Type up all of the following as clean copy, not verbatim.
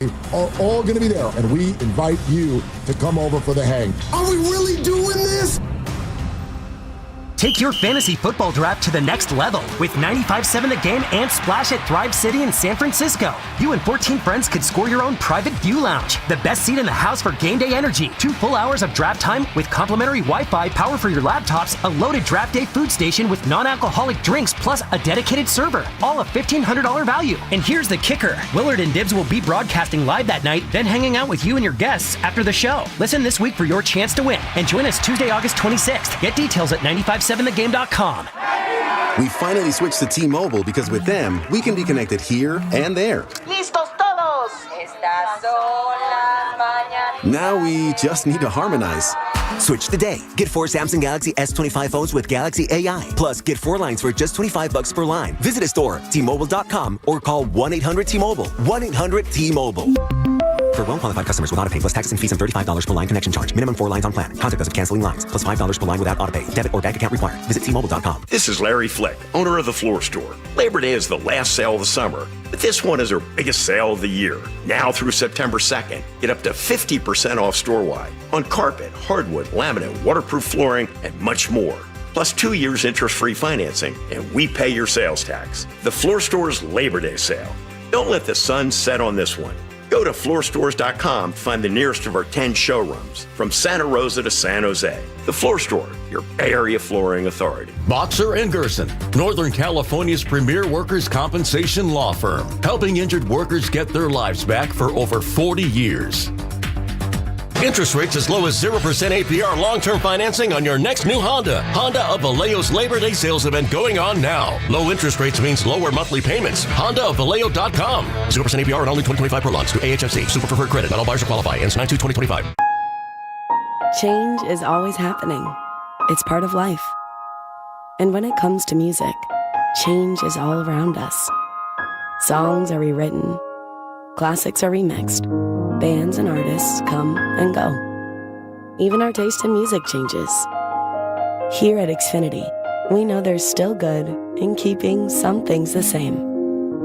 are all going to be there, and we invite you to come over for the hang. Are we really doing this? Take your fantasy football draft to the next level with 95.7 The Game and Splash at Thrive City in San Francisco. You and 14 friends could score your own private view lounge, the best seat in the house for game day energy, 2 full hours of draft time with complimentary Wi-Fi, power for your laptops, a loaded draft day food station with non-alcoholic drinks, plus a dedicated server, all a $1,500 value. And here's the kicker. Willard and Dibs will be broadcasting live that night, then hanging out with you and your guests after the show. Listen this week for your chance to win, and join us Tuesday, August 26th. Get details at 957thegame.com. We finally switched to T-Mobile because with them, we can be connected here and there. ¡Listos todos! Estas son las mañanas. Now we just need to harmonize. Switch today. Get 4 Samsung Galaxy S25 phones with Galaxy AI. Plus, get 4 lines for just $25 per line. Visit a store, T-Mobile.com, or call 1-800-T-Mobile. 1-800-T-Mobile. For well-qualified customers with autopay plus taxes and fees and $35 per line connection charge. Minimum 4 lines on plan. Contact us if canceling lines. Plus $5 per line without autopay. Debit or bank account required. Visit T-Mobile.com. This is Larry Flick, owner of The Floor Store. Labor Day is the last sale of the summer, but this one is our biggest sale of the year. Now through September 2nd, get up to 50% off store-wide on carpet, hardwood, laminate, waterproof flooring, and much more. Plus 2 years interest-free financing, and we pay your sales tax. The Floor Store's Labor Day sale. Don't let the sun set on this one. Go to floorstores.com to find the nearest of our 10 showrooms, from Santa Rosa to San Jose. The Floor Store, your Bay Area flooring authority. Boxer & Gerson, Northern California's premier workers' compensation law firm, helping injured workers get their lives back for over 40 years. Interest rates as low as 0% APR long-term financing on your next new Honda. Honda of Vallejo's Labor Day sales event going on now. Low interest rates means lower monthly payments. HondaofVallejo.com. 0% APR and only 2025 per launch to AHFC. Super preferred credit. Not all buyers qualify. Ends 9/2/2025. Change is always happening. It's part of life. And when it comes to music, change is all around us. Songs are rewritten. Classics are remixed. Bands and artists come and go. Even our taste in music changes. Here at Xfinity, we know there's still good in keeping some things the same.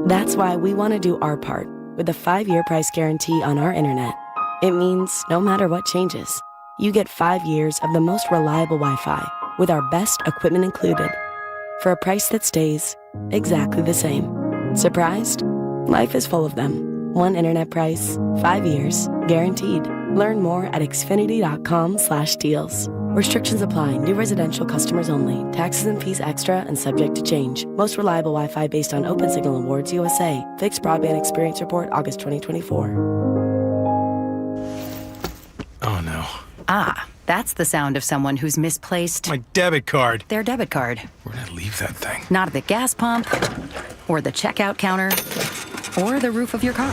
That's why we want to do our part with a 5-year price guarantee on our internet. It means no matter what changes, you get 5 years of the most reliable Wi-Fi with our best equipment included for a price that stays exactly the same. Surprised? Life is full of them. One internet price, 5 years, guaranteed. Learn more at xfinity.com/deals. Restrictions apply. New residential customers only. Taxes and fees extra and subject to change. Most reliable Wi-Fi based on Open Signal Awards USA. Fixed Broadband Experience Report, August 2024. Oh, no. Ah, that's the sound of someone who's misplaced My debit card. their debit card. Where'd I leave that thing? Not at the gas pump, or the checkout counter, or the roof of your car.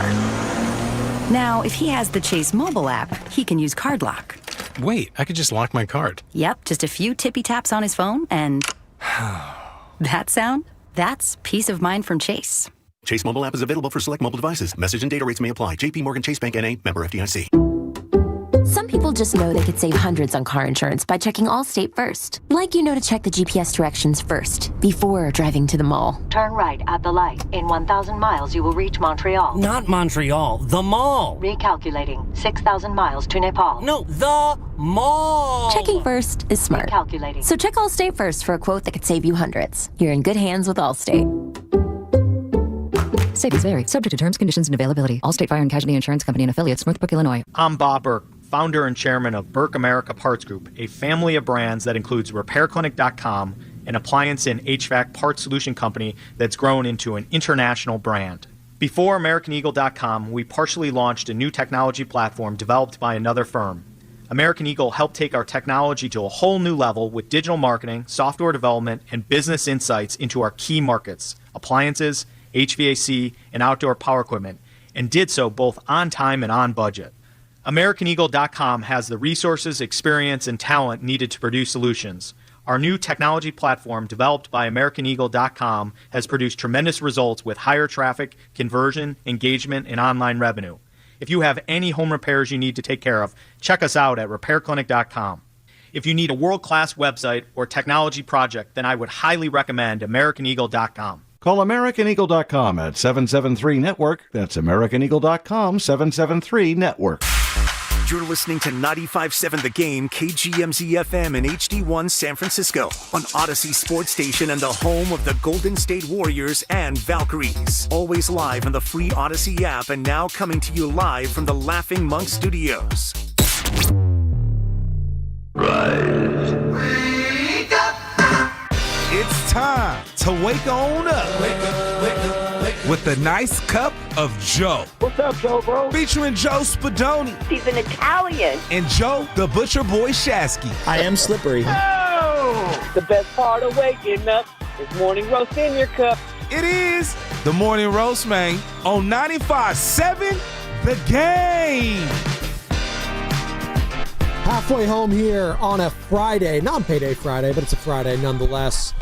Now, if he has the Chase mobile app, he can use Card Lock. Wait, I could just lock my card. Yep, just a few tippy taps on his phone, and that sound? That's peace of mind from Chase. Chase mobile app is available for select mobile devices. Message and data rates may apply. JP Morgan Chase Bank N.A. Member FDIC. Some people just know they could save hundreds on car insurance by checking Allstate first. Like to check the GPS directions first, before driving to the mall. Turn right at the light. In 1,000 miles, you will reach Montreal. Not Montreal, the mall. Recalculating. 6,000 miles to Nepal. No, the mall. Checking first is smart. Recalculating. So check Allstate first for a quote that could save you hundreds. You're in good hands with Allstate. Savings vary. Subject to terms, conditions, and availability. Allstate Fire and Casualty Insurance Company and affiliates, Northbrook, Illinois. I'm Bob Burke, founder and chairman of Burke America Parts Group, a family of brands that includes RepairClinic.com, an appliance and HVAC parts solution company that's grown into an international brand. Before AmericanEagle.com, we partially launched a new technology platform developed by another firm. American Eagle helped take our technology to a whole new level with digital marketing, software development, and business insights into our key markets, appliances, HVAC, and outdoor power equipment, and did so both on time and on budget. AmericanEagle.com has the resources, experience, and talent needed to produce solutions. Our new technology platform, developed by AmericanEagle.com, has produced tremendous results with higher traffic, conversion, engagement, and online revenue. If you have any home repairs you need to take care of, check us out at RepairClinic.com. If you need a world-class website or technology project, then I would highly recommend AmericanEagle.com. Call AmericanEagle.com at 773-NETWORK. That's AmericanEagle.com, 773-NETWORK. You're listening to 95.7 The Game, KGMZ-FM in HD1 San Francisco, on Odyssey Sports Station and the home of the Golden State Warriors and Valkyries. Always live on the free Odyssey app and now coming to you live from the Laughing Monk Studios. Rise. Wake up! It's time to wake on up. Wake up, wake up, wake up. With a nice cup of Joe. What's up, Joe, bro? Featuring Joe Spadoni. He's an Italian. And Joe, the Butcher Boy Shasky. I am slippery. Oh! The best part of waking up is morning roast in your cup. It is the Morning Roast, man, on 95.7 The Game. Halfway home here on a Friday, non-payday Friday, but it's a Friday nonetheless.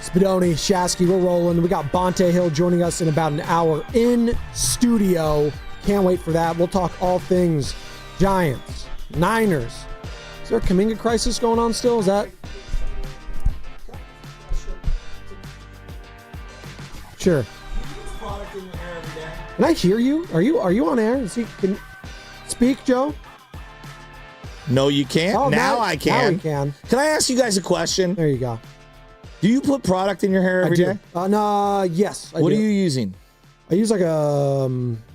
Spadoni, Shasky, we're rolling. We got Bonte Hill joining us in about an hour in studio. Can't wait for that. We'll talk all things Giants, Niners. Is there a Kuminga crisis going on still? Is that? Sure. Can I hear you? Are you on air? Can speak, Joe? No, you can't. Oh, now I can. Now we can. Can I ask you guys a question? There you go. Do you put product in your hair every day? No, yes. What are you using? I use like a,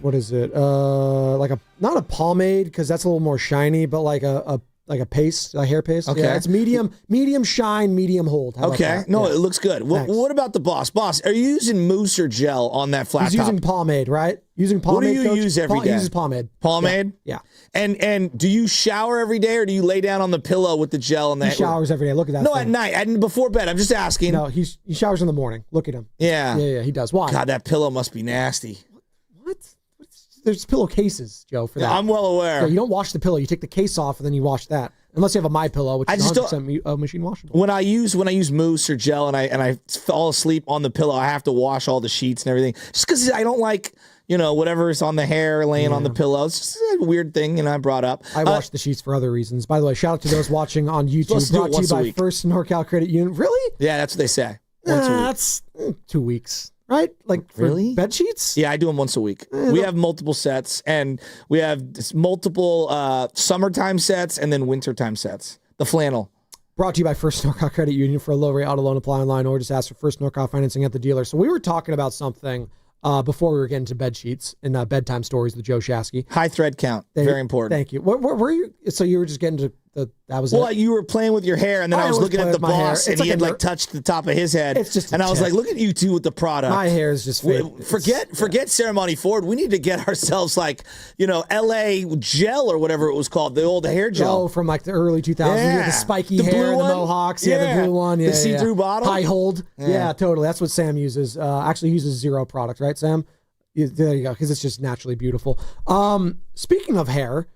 what is it? Like a, not a pomade because that's a little more shiny, but like a paste, a hair paste. Okay. Yeah, it's medium shine, medium hold. How Okay. about that? No, Yeah. it looks good. What about the boss? Boss, are you using mousse or gel on that flat He's top? using pomade, right? Using pomade. What do you Coach? use every day? He uses pomade. Pomade? Yeah. And do you shower every day or do you lay down on the pillow with the gel and that? He showers every day. Look at that. No, thing. at night. And before bed. I'm just asking. No, he showers in the morning. Look at him. Yeah. Yeah, he does. Why? God, that pillow must be nasty. There's pillowcases, Joe, for that. Yeah, I'm well aware. Yeah, you don't wash the pillow. You take the case off and then you wash that. Unless you have a MyPillow, which is 100% machine washable. When I use mousse or gel and I fall asleep on the pillow, I have to wash all the sheets and everything. Just because I don't like, whatever's on the hair laying on the pillow. It's just a weird thing, I brought up. I wash the sheets for other reasons. By the way, shout out to those watching on YouTube. Brought to you by First NorCal Credit Union. Really? Yeah, that's what they say. Once a week. That's 2 weeks. Right? Like for really? Bed sheets? Yeah, I do them once a week. We have multiple sets, and we have multiple summertime sets and then wintertime sets. The flannel. Brought to you by First NorCal Credit Union. For a low rate auto loan, apply online or just ask for First NorCal financing at the dealer. So we were talking about something before we were getting to bed sheets and bedtime stories with Joe Shasky. High thread count. Very important. Thank you. Where were you? So you were just getting to that was well, it? You were playing with your hair, and then I was looking at the boss, and he had touched the top of his head. It's just and I was like, look at you two with the product. My hair is just fake. Forget Ceremony Ford. We need to get ourselves like, LA gel or whatever it was called, the old hair gel. Oh, from like the early 2000s. Yeah. You had the spiky hair, the mohawks. Yeah, the blue one. Yeah, the see-through bottle. High hold. Yeah, totally. That's what Sam uses. Actually, he uses zero product, right, Sam? There you go, because it's just naturally beautiful. Speaking of hair,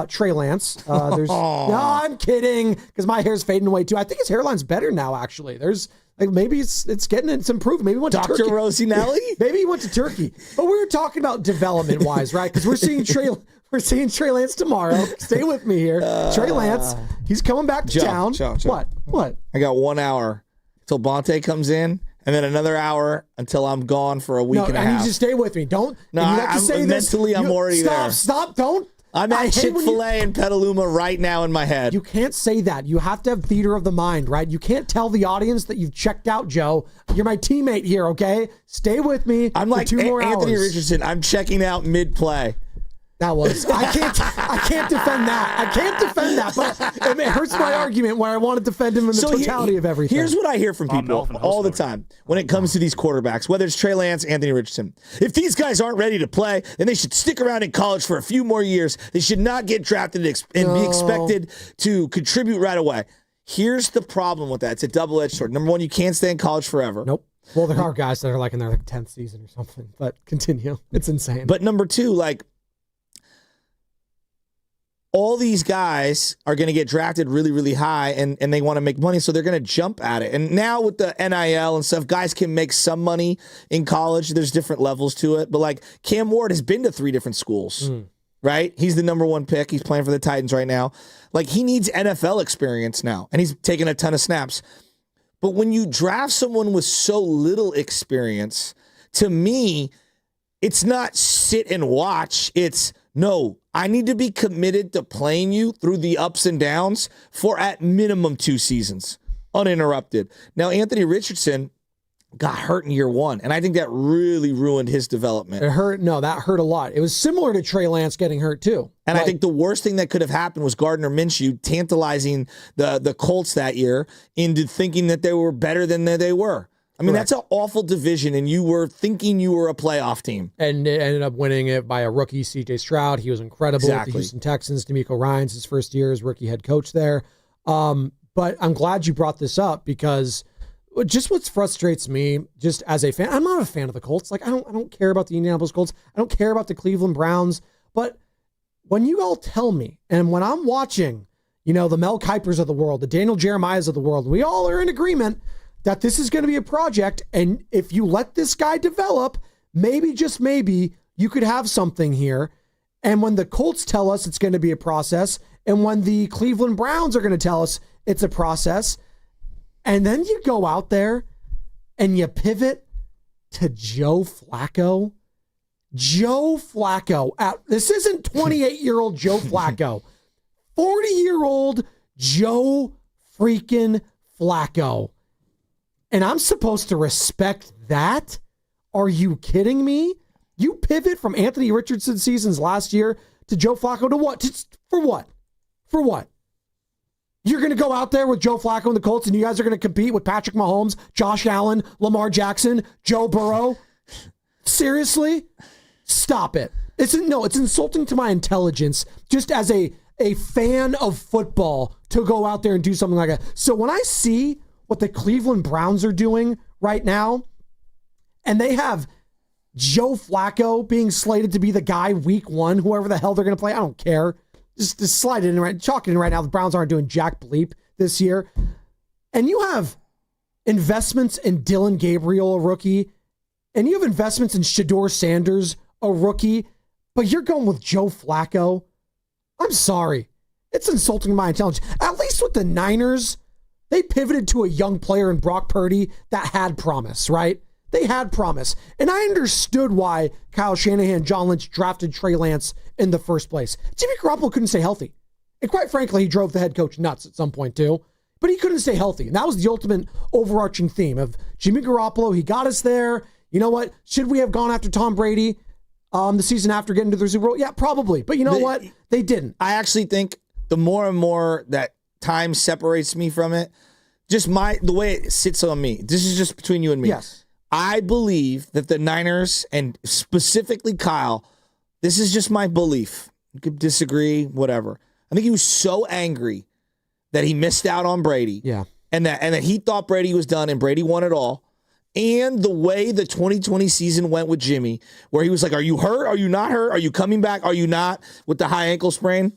Trey Lance. There's no, I'm kidding, because my hair's fading away too. I think his hairline's better now. Actually, there's like maybe it's improved. Maybe he went to Turkey. Dr. Rosinelli. Maybe he went to Turkey. But we were talking about development wise, right? Because we're seeing Trey Lance tomorrow. Stay with me here. Trey Lance, he's coming back to town. Joe. What? I got 1 hour till Bonte comes in. And then another hour until I'm gone for a week and a half. I need you to stay with me. Don't. No, mentally I'm already there. Stop. Don't. I'm at Chick-fil-A in Petaluma right now in my head. You can't say that. You have to have theater of the mind, right? You can't tell the audience that you've checked out, Joe. You're my teammate here, okay? Stay with me. I'm like 2 more Anthony hours. Richardson. I'm checking out mid-play. That was. I can't defend that. But it hurts my argument where I want to defend him in the totality of everything. Here's what I hear from people all the time when it comes to these quarterbacks, whether it's Trey Lance, Anthony Richardson. If these guys aren't ready to play, then they should stick around in college for a few more years. They should not get drafted and be expected to contribute right away. Here's the problem with that. It's a double-edged sword. Number one, you can't stay in college forever. Nope. Well, there are guys that are like in their 10th season or something, but continue. It's insane. But number two, like, all these guys are going to get drafted really, really high, and they want to make money, so they're going to jump at it. And now with the NIL and stuff, guys can make some money in college. There's different levels to it. But, like, Cam Ward has been to 3 different schools, right? He's the number 1 pick. He's playing for the Titans right now. Like, he needs NFL experience now, and he's taking a ton of snaps. But when you draft someone with so little experience, to me, it's not sit and watch. It's no, I need to be committed to playing you through the ups and downs for at minimum 2 seasons, uninterrupted. Now, Anthony Richardson got hurt in year 1, and I think that really ruined his development. It hurt. No, that hurt a lot. It was similar to Trey Lance getting hurt too. And I think the worst thing that could have happened was Gardner Minshew tantalizing the Colts that year into thinking that they were better than they were. I mean, Correct. That's an awful division, and you were thinking you were a playoff team. And it ended up winning it by a rookie, C.J. Stroud. He was incredible with the Houston Texans. D'Amico Ryans, his first year as rookie head coach there. But I'm glad you brought this up because just what frustrates me, just as a fan, I'm not a fan of the Colts. Like I don't care about the Indianapolis Colts. I don't care about the Cleveland Browns. But when you all tell me, and when I'm watching, the Mel Kipers of the world, the Daniel Jeremiahs of the world, we all are in agreement that this is going to be a project, and if you let this guy develop, maybe, just maybe, you could have something here. And when the Colts tell us it's going to be a process, and when the Cleveland Browns are going to tell us it's a process, and then you go out there and you pivot to Joe Flacco. Joe Flacco. This isn't 28-year-old Joe Flacco. 40-year-old Joe freaking Flacco. And I'm supposed to respect that? Are you kidding me? You pivot from Anthony Richardson seasons last year to Joe Flacco to what? For what? For what? You're going to go out there with Joe Flacco and the Colts and you guys are going to compete with Patrick Mahomes, Josh Allen, Lamar Jackson, Joe Burrow? Seriously? Stop it. It's insulting to my intelligence just as a fan of football to go out there and do something like that. So when I see what the Cleveland Browns are doing right now, and they have Joe Flacco being slated to be the guy week 1, whoever the hell they're going to play, I don't care. Just slide it in right, chalk it in right now. The Browns aren't doing jack bleep this year. And you have investments in Dylan Gabriel, a rookie, and you have investments in Shedeur Sanders, a rookie, but you're going with Joe Flacco. I'm sorry. It's insulting my intelligence. At least with the Niners, they pivoted to a young player in Brock Purdy that had promise, right? They had promise. And I understood why Kyle Shanahan and John Lynch drafted Trey Lance in the first place. Jimmy Garoppolo couldn't stay healthy. And quite frankly, he drove the head coach nuts at some point too. But he couldn't stay healthy. And that was the ultimate overarching theme of Jimmy Garoppolo. He got us there. You know what? Should we have gone after Tom Brady the season after getting to the Super Bowl? Yeah, probably. But you know what? They didn't. I actually think the more and more that time separates me from it, just the way it sits on me. This is just between you and me. Yes. I believe that the Niners, and specifically Kyle, this is just my belief. You could disagree, whatever. I think he was so angry that he missed out on Brady. Yeah. And that he thought Brady was done and Brady won it all. And the way the 2020 season went with Jimmy, where he was like, are you hurt? Are you not hurt? Are you coming back? Are you not? With the high ankle sprain.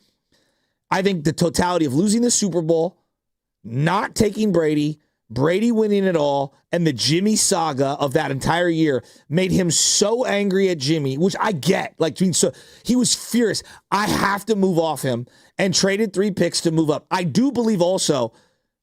I think the totality of losing the Super Bowl, not taking Brady winning it all, and the Jimmy saga of that entire year made him so angry at Jimmy, which I get. So he was furious. I have to move off him, and traded 3 picks to move up. I do believe also,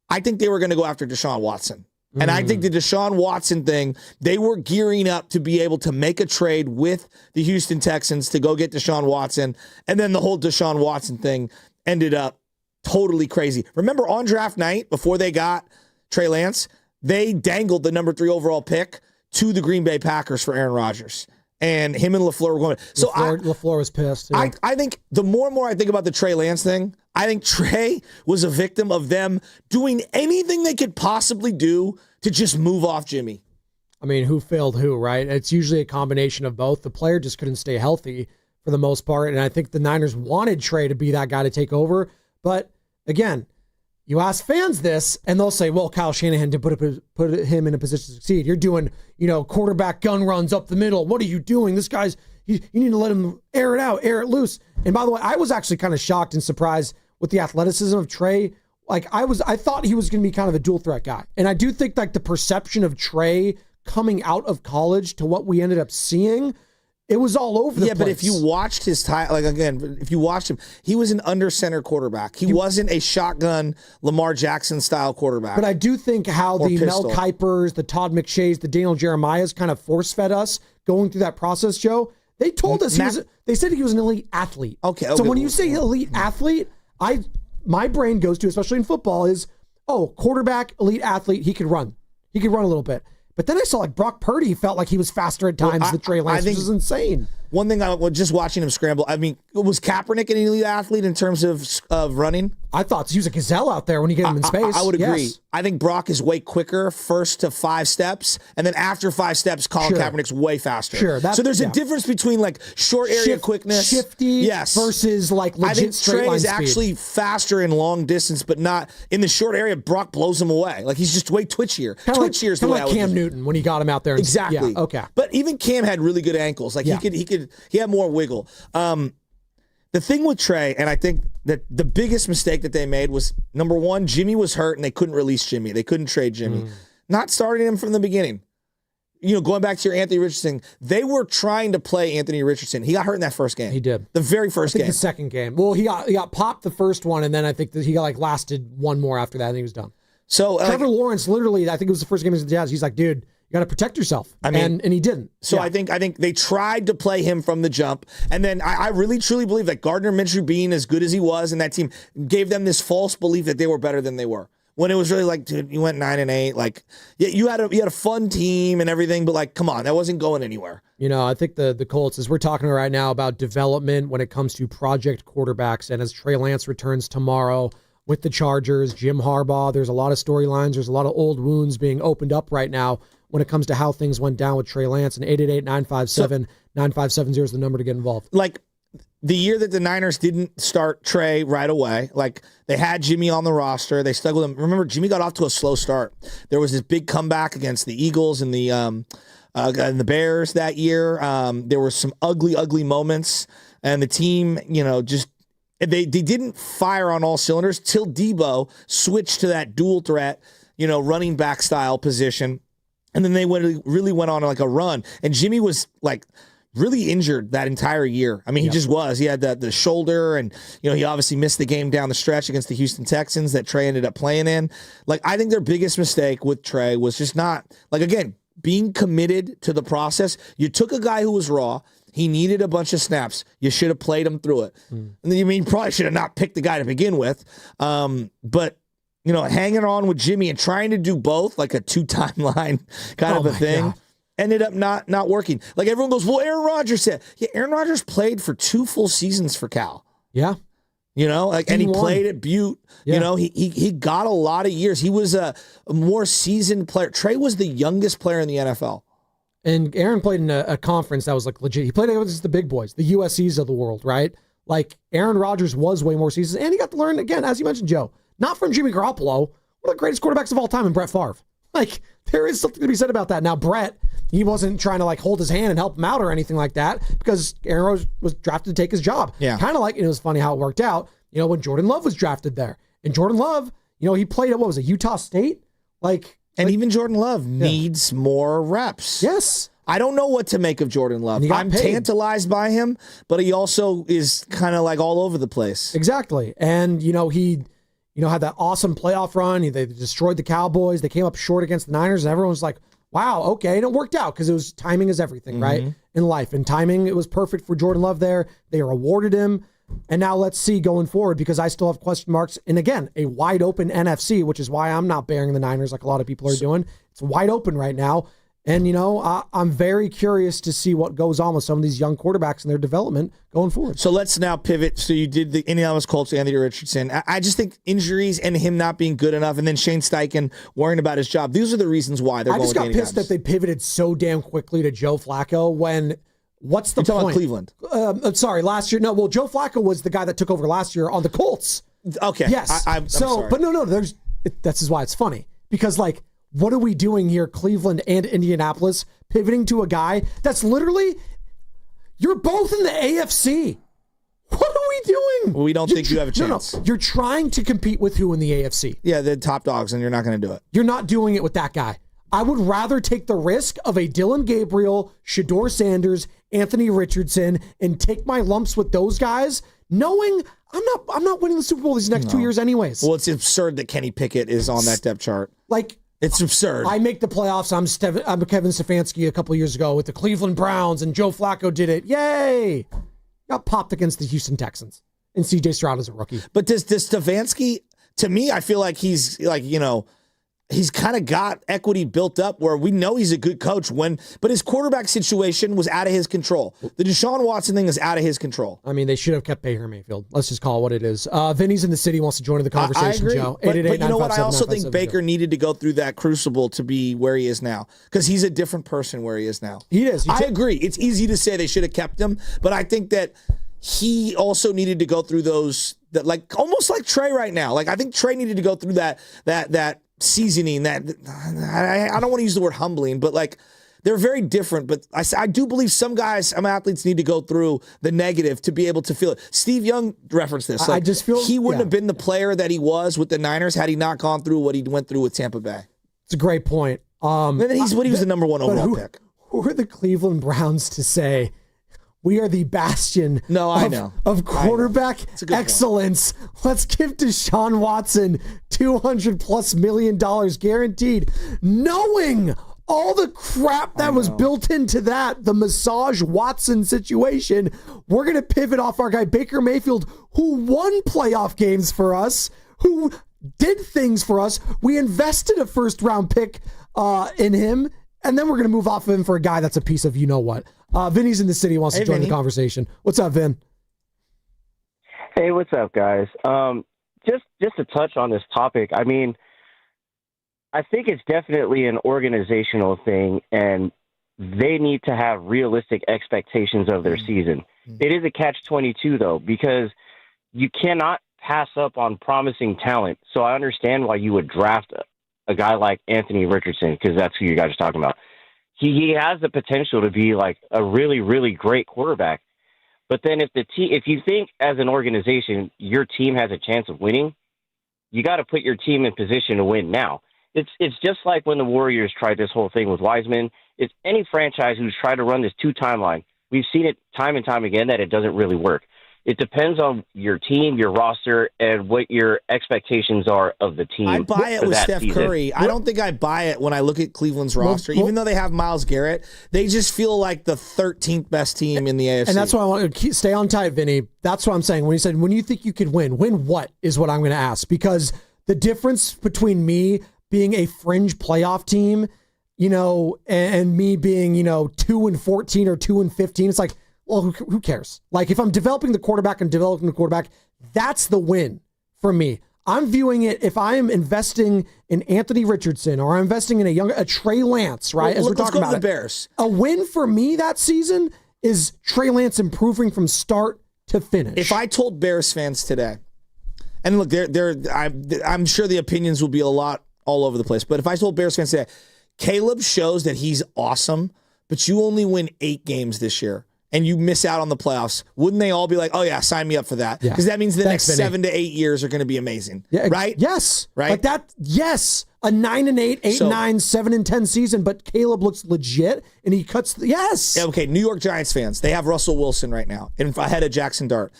I think they were going to go after Deshaun Watson. And I think the Deshaun Watson thing, they were gearing up to be able to make a trade with the Houston Texans to go get Deshaun Watson. And then the whole Deshaun Watson thing ended up totally crazy. Remember on draft night, before they got Trey Lance, they dangled the number 3 overall pick to the Green Bay Packers for Aaron Rodgers. And him and LaFleur were going. So LaFleur was pissed. Yeah. I think the more and more I think about the Trey Lance thing, I think Trey was a victim of them doing anything they could possibly do to just move off Jimmy. I mean, who failed who, right? It's usually a combination of both. The player just couldn't stay healthy for the most part. And I think the Niners wanted Trey to be that guy to take over. But again, you ask fans this, and they'll say, well, Kyle Shanahan did put him in a position to succeed. You're doing, quarterback gun runs up the middle. What are you doing? This guy's, you need to let him air it out, air it loose. And by the way, I was actually kind of shocked and surprised with the athleticism of Trey. I thought he was going to be kind of a dual threat guy. And I do think the perception of Trey coming out of college to what we ended up seeing, It was all over the place. Yeah, but if you watched his time, like again, if you watched him, he was an under center quarterback. He wasn't a shotgun Lamar Jackson style quarterback. But I do think how the pistol. Mel Kipers, the Todd McShays, the Daniel Jeremiahs kind of force fed us going through that process, Joe. They told us they said he was an elite athlete. Okay. So when you say elite athlete, my brain goes to, especially in football, is quarterback, elite athlete, he could run. He could run a little bit. But then I saw like Brock Purdy felt like he was faster at times than Trey Lance, which is insane. One thing I was just watching him scramble. I mean, was Kaepernick an elite athlete in terms of running? I thought he was a gazelle out there when you get him in space. I would agree. Yes. I think Brock is way quicker first to 5 steps, and then after 5 steps, Colin Kaepernick's way faster. Sure. So there's a difference between like short area quickness, shifty, versus like legit I think straight Trey line is speed. actually faster in long distance, but not in the short area. Brock blows him away. Like he's just way twitchier. Twitchier is the way I would Cam Newton when he got him out there. Exactly. Yeah, okay. But even Cam had really good ankles. Like he had more wiggle. The thing with Trey, and I think that the biggest mistake that they made was, number one, Jimmy was hurt and they couldn't release Jimmy. They couldn't trade Jimmy. Not starting him from the beginning. You know, going back to your Anthony Richardson, they were trying to play Anthony Richardson. He got hurt in that first game. He did. The very first game. The second game. Well, he got popped the first one, and then I think that he got lasted one more after that, and he was done. So Trevor Lawrence, literally, I think it was the first game against the Jazz. He's like, dude, you got to protect yourself. I mean, and he didn't. So I think they tried to play him from the jump. And then I really, truly believe that Gardner Minshew being as good as he was and that team gave them this false belief that they were better than they were. When it was really like, dude, you went 9-8. Like, yeah, you had a fun team and everything, but like, come on, that wasn't going anywhere. You know, I think the Colts, as we're talking right now about development when it comes to project quarterbacks, and as Trey Lance returns tomorrow with the Chargers, Jim Harbaugh, there's a lot of storylines. There's a lot of old wounds being opened up right now when it comes to how things went down with Trey Lance. And 888-957-9570 is the number to get involved. Like, the year that the Niners didn't start Trey right away, like they had Jimmy on the roster, they stuck with him. Remember, Jimmy got off to a slow start. There was this big comeback against the Eagles and the Bears that year. There were some ugly moments, and the team, you know, just they didn't fire on all cylinders till Debo switched to that dual threat, you know, running back style position, and then they really went on like a run. And Jimmy was like really injured that entire year. I mean, he just was. He had the shoulder, and you know, he obviously missed the game down the stretch against the Houston Texans that Trey ended up playing in. Like, I think their biggest mistake with Trey was just not, like, again, being committed to the process. You took a guy who was raw. He needed a bunch of snaps. You should have played him through it. And then, you probably should have not picked the guy to begin with. But you know, hanging on with Jimmy and trying to do both, like a 2-timeline kind of a thing. God. Ended up not working. Like, everyone goes, well, Aaron Rodgers said. Yeah, Aaron Rodgers played for 2 full seasons for Cal. Yeah. You know, like, and he played at Butte. Yeah. You know, he got a lot of years. He was a more seasoned player. Trey was the youngest player in the NFL. And Aaron played in a conference that was like legit. He played against the big boys, the USCs of the world, right? Like, Aaron Rodgers was way more seasons. And he got to learn, again, as you mentioned, Joe, not from Jimmy Garoppolo, one of the greatest quarterbacks of all time, in Brett Favre. Like, there is something to be said about that. Now, Brett, he wasn't trying to like hold his hand and help him out or anything like that, because Aaron was drafted to take his job. Yeah. Kind of like, it was funny how it worked out, you know, when Jordan Love was drafted there. And Jordan Love, you know, he played at, what was it, Utah State? And even Jordan Love needs more reps. Yes. I don't know what to make of Jordan Love. I'm tantalized by him, but he also is kind of like all over the place. Exactly. And, you know, he had that awesome playoff run. They destroyed the Cowboys. They came up short against the Niners, and everyone was like, wow, okay. And it worked out because timing is everything, right? In life. And timing, it was perfect for Jordan Love there. They rewarded him. And now let's see going forward, because I still have question marks. And again, a wide open NFC, which is why I'm not bearing the Niners like a lot of people are doing. It's wide open right now. And, you know, I'm very curious to see what goes on with some of these young quarterbacks and their development going forward. So let's now pivot. So you did the Indianapolis Colts, Anthony Richardson. I just think injuries and him not being good enough, and then Shane Steichen worrying about his job. These are the reasons why they're going with Danny I just got pissed that they pivoted so damn quickly to Joe Flacco when... What's the point? Cleveland. Sorry, last year. No, well, Joe Flacco was the guy that took over last year on the Colts. Okay. Yes. I'm sorry. But no, that's why it's funny. Because, like, what are we doing here, Cleveland and Indianapolis, pivoting to a guy that's literally, you're both in the AFC. What are we doing? We don't think you have a chance. No. You're trying to compete with who in the AFC? Yeah, the top dogs, and you're not going to do it. You're not doing it with that guy. I would rather take the risk of a Dylan Gabriel, Shedeur Sanders, Anthony Richardson and take my lumps with those guys, knowing I'm not winning the Super Bowl these next 2 years anyways. Well, it's absurd that Kenny Pickett is on that depth chart. Like, it's absurd. I make the playoffs. I'm Kevin Stefanski a couple years ago with the Cleveland Browns, and Joe Flacco did it. Yay! Got popped against the Houston Texans, and C.J. Stroud is a rookie. But does Stefanski, to me, I feel like he's like, he's kind of got equity built up where we know he's a good coach but his quarterback situation was out of his control. The Deshaun Watson thing is out of his control. I mean, they should have kept Baker Mayfield. Let's just call it what it is. Vinny's in the city, wants to join in the conversation, I agree. Joe. But you know what? I also think Baker needed to go through that crucible to be where he is now because he's a different person where he is now. He is. I agree. It's easy to say they should have kept him, but I think that he also needed to go through those, that like almost like Trey right now. Like I think Trey needed to go through that seasoning, that I don't want to use the word humbling, but like they're very different. But I do believe some athletes need to go through the negative to be able to feel it. Steve Young referenced this. Like, I just feel he wouldn't have been the player that he was with the Niners had he not gone through what he went through with Tampa Bay. It's a great point. And then he was the number one overall pick. Who are the Cleveland Browns to say we are the bastion of quarterback excellence? Let's give Deshaun Watson $200+ million guaranteed, knowing all the crap that was built into that, the massage Watson situation. We're going to pivot off our guy Baker Mayfield, who won playoff games for us, who did things for us. We invested a first-round pick in him, and then we're going to move off of him for a guy that's a piece of you-know-what. Vinny's in the city, wants to join the conversation. What's up, Vin? Hey, what's up, guys? Just to touch on this topic, I mean, I think it's definitely an organizational thing, and they need to have realistic expectations of their season. It is a catch-22, though, because you cannot pass up on promising talent. So I understand why you would draft a guy like Anthony Richardson, because that's who you guys are talking about. He has the potential to be like a really, really great quarterback. But then if you think as an organization your team has a chance of winning, you got to put your team in position to win now. It's just like when the Warriors tried this whole thing with Wiseman. It's any franchise who's tried to run this two timeline. We've seen it time and time again that it doesn't really work. It depends on your team, your roster, and what your expectations are of the team. I buy it with Steph Curry. I don't think I buy it when I look at Cleveland's roster. Even though they have Myles Garrett, they just feel like the 13th best team in the AFC. And that's why I want to stay on tight, Vinny. That's what I'm saying. When you said, when you think you could win what is what I'm going to ask. Because the difference between me being a fringe playoff team, and me being, 2-14 or 2-15, it's like, well, who cares? Like, if I'm developing the quarterback, that's the win for me. I'm viewing it, if I am investing in Anthony Richardson or I'm investing in a Trey Lance, right? Well, let's go to the Bears. A win for me that season is Trey Lance improving from start to finish. If I told Bears fans today, and look, I'm sure the opinions will be a lot all over the place, but if I told Bears fans today, Caleb shows that he's awesome, but you only win 8 games this year, and you miss out on the playoffs, wouldn't they all be like, oh yeah, sign me up for that? Because that means the next 7 to 8 years are going to be amazing. Yeah, right? Yes. Right? Like that, yes. A 9-8, 8-9, 7-10 season, but Caleb looks legit, and he cuts, yes. Yeah, okay, New York Giants fans, they have Russell Wilson right now, ahead of Jackson Dart.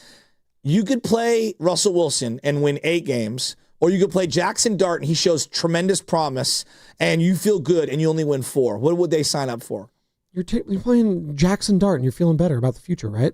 You could play Russell Wilson and win 8 games, or you could play Jackson Dart, and he shows tremendous promise, and you feel good, and you only win 4. What would they sign up for? You're playing Jackson Dart and you're feeling better about the future, right?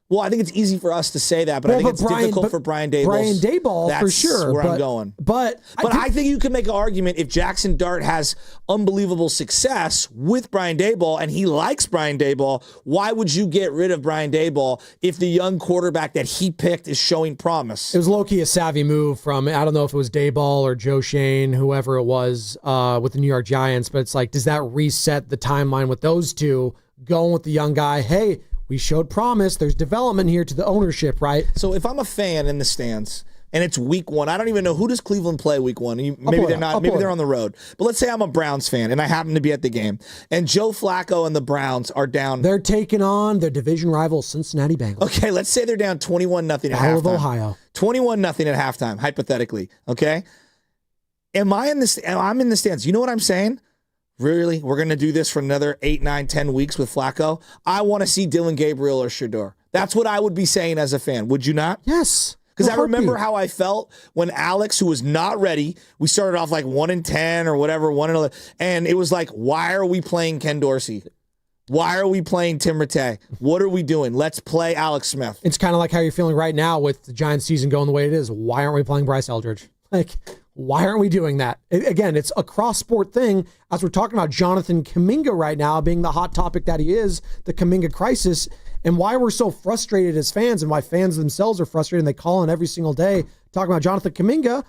Well, I think it's easy for us to say that, but I think it's difficult for Brian Daboll. Brian Daboll, for sure. That's where I'm going. But I think you can make an argument if Jackson Dart has unbelievable success with Brian Daboll and he likes Brian Daboll, why would you get rid of Brian Daboll if the young quarterback that he picked is showing promise? It was low-key a savvy move from, I don't know if it was Daboll or Joe Shane, whoever it was, with the New York Giants, but it's like, does that reset the timeline with those two going with the young guy? Hey, we showed promise. There's development here to the ownership, right? So if I'm a fan in the stands and it's week 1, I don't even know who does Cleveland play week 1. Maybe they're not. Maybe they're on the road. But let's say I'm a Browns fan and I happen to be at the game, and Joe Flacco and the Browns are down. They're taking on their division rival Cincinnati Bengals. Okay, let's say they're down 21-0 at halftime. Battle of Ohio. 21-0 at halftime, hypothetically. Okay, I'm in the stands. You know what I'm saying? Really? We're going to do this for another 8, 9, 10 weeks with Flacco? I want to see Dylan Gabriel or Shedeur. That's what I would be saying as a fan. Would you not? Yes. Because I remember how I felt when Alex, who was not ready, we started off like 1-10 or whatever, 1-11, and it was like, why are we playing Ken Dorsey? Why are we playing Tim Rattay? What are we doing? Let's play Alex Smith. It's kind of like how you're feeling right now with the Giants season going the way it is. Why aren't we playing Bryce Eldridge? Like, why aren't we doing that? Again, it's a cross-sport thing. As we're talking about Jonathan Kuminga right now being the hot topic that he is, the Kuminga crisis, and why we're so frustrated as fans and why fans themselves are frustrated and they call in every single day talking about Jonathan Kuminga,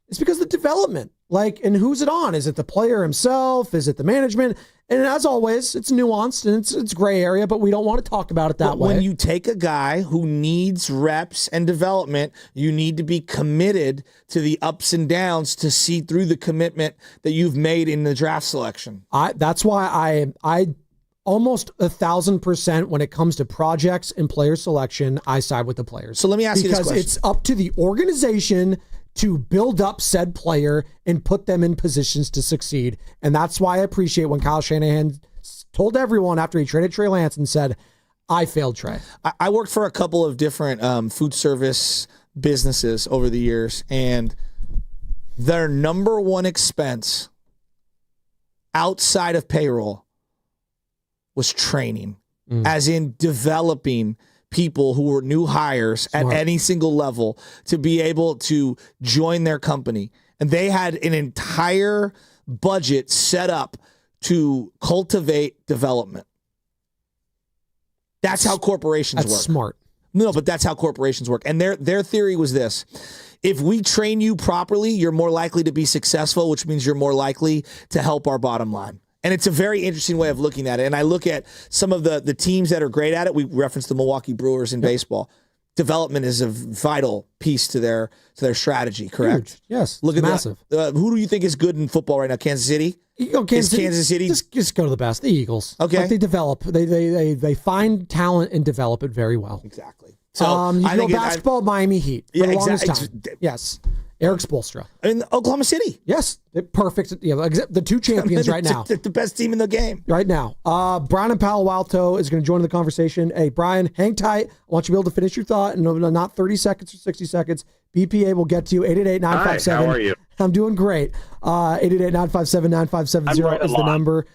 it's because of the development. Like, and who's it on? Is it the player himself? Is it the management? And as always, it's nuanced and it's gray area, but we don't want to talk about it that way. When you take a guy who needs reps and development, you need to be committed to the ups and downs to see through the commitment that you've made in the draft selection. That's why I almost 1,000% when it comes to projects and player selection, I side with the players. So let me ask you this question. Because it's up to the organization to build up said player and put them in positions to succeed. And that's why I appreciate when Kyle Shanahan told everyone after he traded Trey Lance and said, I failed Trey. I worked for a couple of different food service businesses over the years, and their number one expense outside of payroll was training, as in developing people who were new hires at any single level to be able to join their company. And they had an entire budget set up to cultivate development. That's how corporations work. That's smart. No, but that's how corporations work. And their theory was this. If we train you properly, you're more likely to be successful, which means you're more likely to help our bottom line. And it's a very interesting way of looking at it. And I look at some of the teams that are great at it. We referenced the Milwaukee Brewers in baseball. Development is a vital piece to their strategy, correct? Huge. Yes, look at massive. Who do you think is good in football right now? Kansas City? Kansas City? Just go to the best. The Eagles. Okay. Like they develop. They find talent and develop it very well. Exactly. So you go basketball, Miami Heat for the longest time. Yes. Eric Spoelstra. In Oklahoma City. Yes. Perfect. Yeah, the two champions right now. The best team in the game. Right now. Brian in Palo Alto is going to join the conversation. Hey, Brian, hang tight. I want you to be able to finish your thought in not 30 seconds or 60 seconds. BPA will get to you. 888-957. Hi, how are you? I'm doing great. 888-957-9570 is the number.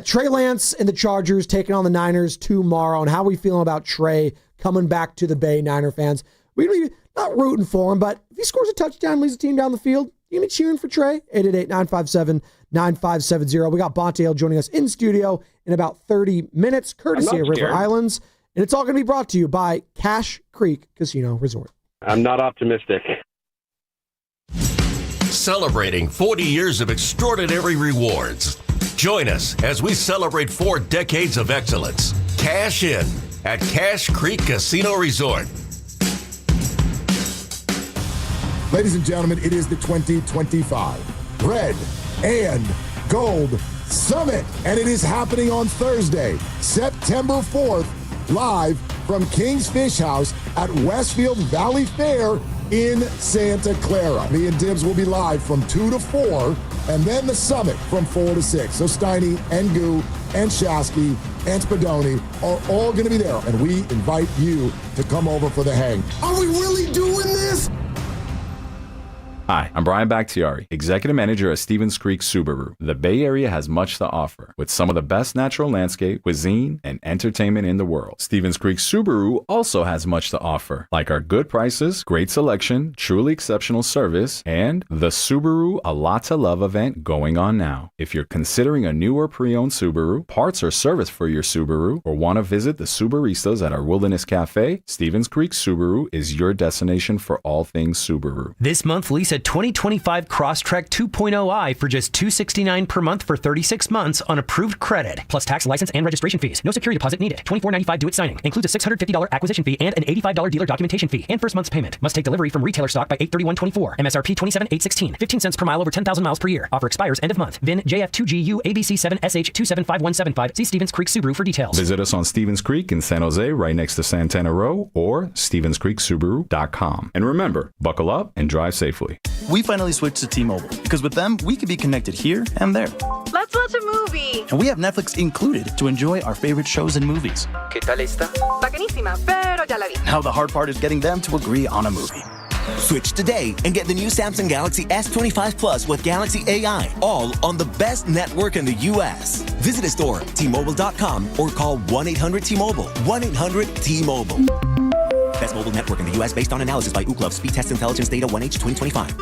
Trey Lance and the Chargers taking on the Niners tomorrow. And how are we feeling about Trey coming back to the Bay, Niner fans? We're going to be not rooting for him, but if he scores a touchdown, leads the team down the field, you going to be cheering for Trey? 888-957-9570. We got Bonte Hill joining us in studio in about 30 minutes, courtesy of River Islands. And it's all going to be brought to you by Cache Creek Casino Resort. I'm not optimistic. Celebrating 40 years of extraordinary rewards. Join us as we celebrate 4 decades of excellence. Cash in at Cache Creek Casino Resort. Ladies and gentlemen, it is the 2025 Red and Gold Summit, and it is happening on Thursday, September 4th, live from King's Fish House at Westfield Valley Fair in Santa Clara. Me and Dibs will be live from 2 to 4, and then the summit from 4 to 6. So Steiny and Goo and Shasky and Spadoni are all going to be there, and we invite you to come over for the hang. Are we really doing this? Hi, I'm Brian Bakhtiari, Executive Manager at Stevens Creek Subaru. The Bay Area has much to offer, with some of the best natural landscape, cuisine, and entertainment in the world. Stevens Creek Subaru also has much to offer, like our good prices, great selection, truly exceptional service, and the Subaru A Lot to Love event going on now. If you're considering a new or pre-owned Subaru, parts or service for your Subaru, or want to visit the Subaristas at our Wilderness Cafe, Stevens Creek Subaru is your destination for all things Subaru. This month, lease a 2025 Crosstrek 2.0i for just $269 per month for 36 months on approved credit, plus tax, license, and registration fees. No security deposit needed. $24.95 do it signing. Includes a $650 acquisition fee and an $85 dealer documentation fee and first month's payment. Must take delivery from retailer stock by 8/31/24. MSRP $27,816. 15 cents per mile over 10,000 miles per year. Offer expires end of month. VIN JF2GU ABC7SH275175. See Stevens Creek Subaru for details. Visit us on Stevens Creek in San Jose, right next to Santana Row, or StevensCreekSubaru.com. And remember, buckle up and drive safely. We finally switched to T-Mobile because with them, we can be connected here and there. Let's watch a movie. And we have Netflix included to enjoy our favorite shows and movies. ¿Qué tal esta? Bacanísima, pero ya la vi. Now the hard part is getting them to agree on a movie. Switch today and get the new Samsung Galaxy S25 Plus with Galaxy AI, all on the best network in the U.S. Visit a store, T-Mobile.com, or call 1-800-T-Mobile. 1-800-T-Mobile. Best mobile network in the U.S. based on analysis by Ookla. Speed Test Intelligence Data 1H 2025.